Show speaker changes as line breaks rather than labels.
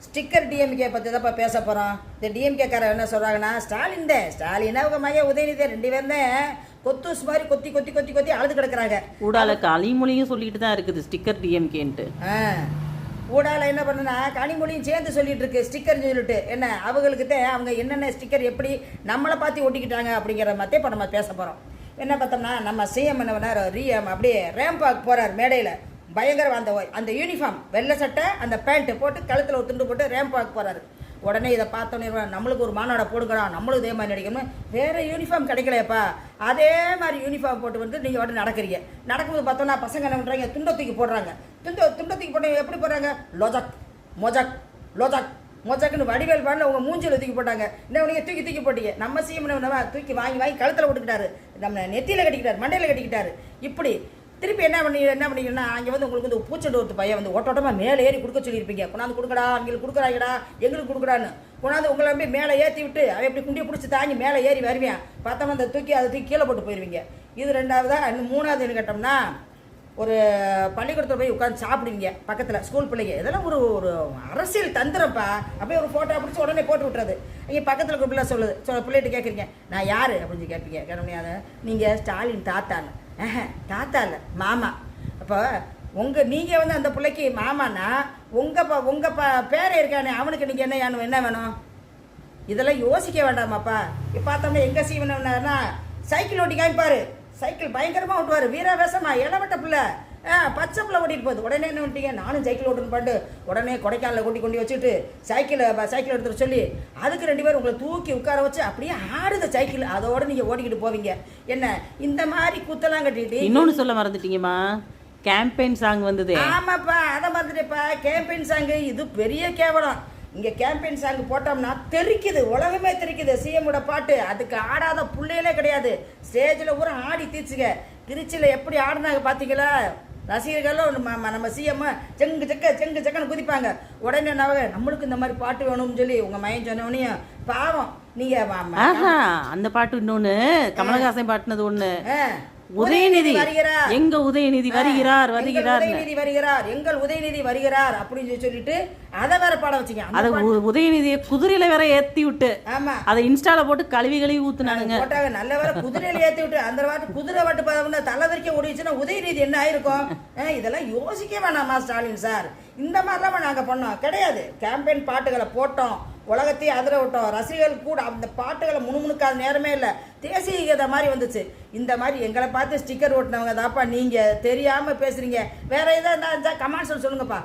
Sticker DMK பற்றி தான்ப்பா பேச போகிறோம். இந்த டிஎம்கேக்காரர் என்ன சொல்கிறாங்கன்னா, ஸ்டாலினா அவங்க மையம் உதயநிதி 2 பேரும் தான் கொத்தூஸ் மாதிரி கொத்தி கொத்தி கொத்தி கொத்தி அழுது கிடக்குறாங்க.
ஊடால கனிமொழியும் சொல்லிட்டு தான் இருக்குது ஸ்டிக்கர் டிஎம்கேன்ட்டு.
ஊடால என்ன பண்ணுன்னா கனிமொழியும் சேர்ந்து சொல்லிட்டு இருக்கு ஸ்டிக்கர் சொல்லிட்டு. என்ன அவங்களுக்கு தான் அவங்க என்னென்ன ஸ்டிக்கர் எப்படி நம்மளை பார்த்து ஒட்டிக்கிட்டாங்க அப்படிங்கிற மாதிரி இப்போ நம்ம பேச போகிறோம். என்ன பார்த்தோம்னா, நம்ம சிஎம் என்ன பண்ணார், அப்படியே ரேம்பாக் போகிறார் மேடையில். பயங்கர அந்த யூனிஃபார்ம் வெள்ளை சட்டை அந்த பேண்ட்டு போட்டு கழுத்தில் ஒரு துண்டு போட்டு ரேம்பாக் போகிறாரு. உடனே இதை பார்த்தோன்னே நம்மளுக்கு ஒரு மாநாடை போடுங்கடா, நம்மளும் இதே மாதிரி நடிக்கணும். வேறு யூனிஃபார்ம் கிடைக்கலையப்பா, அதே மாதிரி யூனிஃபார்ம் போட்டு வந்து நீங்கள் உடனே நடக்கிறீங்க. நடக்கும்போது பார்த்தோன்னா பசங்க என்ன பண்ணுறாங்க, துண்டை தூக்கி போடுறாங்க. துண்டை தூக்கி போட்டு எப்படி போடுறாங்க, லோஜக் மொஜக் லோஜக் மொஜக்குன்னு வடிவேல் பாடல உங்கள் மூஞ்சில் தூக்கி போட்டாங்க. என்ன நீங்கள் தூக்கி போட்டீங்க. நம்ம சிஎம் தூக்கி வாங்கி கழுத்தில் போட்டுக்கிட்டாரு, நம்ம நெத்தியில் கட்டிக்கிட்டாரு, மண்டையில் கட்டிக்கிட்டாரு. இப்படி திருப்பி என்ன பண்ணீங்கன்னா, அங்கே வந்து உங்களுக்கு வந்து பூச்செண்டு ஒரு பையன் வந்து ஓட்டோட்டமாக மேலே ஏறி கொடுக்க சொல்லியிருப்பீங்க. கொண்டாந்து கொடுக்கடா, அவங்களுக்கு கொடுக்குறாங்கடா, எங்களுக்கு கொடுக்குறான்னு கொண்டாந்து உங்களை போய் மேலே ஏற்றி விட்டு அவன் எப்படி குண்டியை பிடிச்சி தாங்கி மேலே ஏறி வருவேன். பார்த்தோம்னா அதை தூக்கி கீழே போட்டு போயிடுவீங்க. இது 2வதா. இன்னும் 3வது என்ன கேட்டோம்னா, ஒரு பள்ளிக்கூடத்தில் போய் உட்காந்து சாப்பிடுவீங்க பக்கத்தில் ஸ்கூல் பிள்ளைங்க. இதெல்லாம் ஒரு அரசியல் தந்திரப்பா. அப்படியே ஒரு ஃபோட்டோ பிடிச்சி உடனே போட்டு விட்டுறது. இங்கே பக்கத்தில் இருக்கிற பிள்ளை பிள்ளைகிட்ட கேட்குறீங்க, நான் யார் அப்படின்னு கேட்பீங்க. கேட்டோம்னா நீங்கள் ஸ்டாலின் தாத்தான்னு. தாத்தா இல்லை, மாமா. அப்போ நீங்கள் வந்து அந்த பிள்ளைக்கு மாமானா உங்கள் பேரை இருக்கானே அவனுக்கு நீங்கள் என்ன வேணும்? இதெல்லாம் யோசிக்க வேண்டாமாப்பா. இப்போ பார்த்தோம்னா எங்கள் சீவனா சைக்கிள் ஓட்டி காமிப்பார். சைக்கிள் பயங்கரமாக ஓட்டுவார், வீராவேசமா, இளவட்ட பிள்ளை, பச்சை பிள்ளை ஓட்டிட்டு போகுது. உடனே என்ன பண்ணிட்டீங்க, நானும் சைக்கிள் ஓட்டுன்னு பாட்டு உடனே கொடைக்கானல கொண்டு வச்சுட்டு சைக்கிள் எடுத்துகிட்டு சொல்லி அதுக்கு 2 பேர் உங்களை தூக்கி உட்கார வச்சு அப்படியே ஆடுத சைக்கிள், அதோட நீங்கள் ஓட்டிக்கிட்டு போவீங்க. என்ன இந்த மாதிரி கூத்தெல்லாம் கட்டிட்டு.
இன்னொன்று சொல்ல மறந்துட்டீங்கம்மா, கேம்பெயின் சாங் வந்தது.
ஆமாப்பா, அதை மறந்துட்டேப்பா. கேம்பெயின் சாங்கு இது பெரிய கேவலம். இங்கே கேம்பெயின் சாங் போட்டோம்னா தெரிக்குது, உலகமே தெரிக்குது சிஎம்மோட பாட்டு. அதுக்கு ஆடாத பிள்ளைகளே கிடையாது. ஸ்டேஜில் பூரா ஆடி தீச்சுங்க. திருச்சியில் எப்படி ஆடினாங்க பார்த்தீங்களா? ரசிகர்களும் நம்ம சிஎம் செங்கு செக்கன்னு குதிப்பாங்க. உடனே நம்மளுக்கு இந்த மாதிரி பாட்டு வேணும்னு சொல்லி உங்கள் மையம் சொன்னோடனே பாவம் நீங்கள்
அந்த பாட்டு இன்னொன்று, கமலஹாசன் பாட்டுனது ஒன்று, உதயநிதி வருகிறார், எங்க உதயநிதி வருகிறார்
எங்கள் உதயநிதி வருகிறார் அப்படின்னு சொல்லிட்டு அதை வேற பாட வச்சுங்க.
அதை உதயநிதியை குதிரையில வேற ஏத்தி விட்டு, ஆமா, அதை இன்ஸ்டால போட்டு கழுவி ஊத்துனானுங்க.
போட்டாங்க. நல்ல வேற குதிரையில ஏத்தி விட்டு அந்த வாட்டு குதிரை வாட்டு பார்த்தா தலைவரிக்க ஓடிச்சுன்னா உதயநிதி என்ன ஆயிருக்கும்? இதெல்லாம் யோசிக்க வேணாமா ஸ்டாலின் சார்? இந்த மாதிரிலாம் நாங்கள் பண்ணோம் கிடையாது. கேம்பெயின் பாட்டுகளை போட்டோம், உலகத்தையே அதிர விட்டோம். ரசிகர்கள் கூட அந்த பாட்டுகளை முணுமுணுக்காத நேரமே இல்லை. தேசிய கீதை மாதிரி வந்துச்சு. இந்த மாதிரி எங்களை பார்த்து ஸ்டிக்கர் ஓட்டினவங்க தாப்பா நீங்கள் தெரியாமல் பேசுகிறீங்க. வேறு எதாவது கமெண்ட்ஸ் சொல்லுங்கப்பா.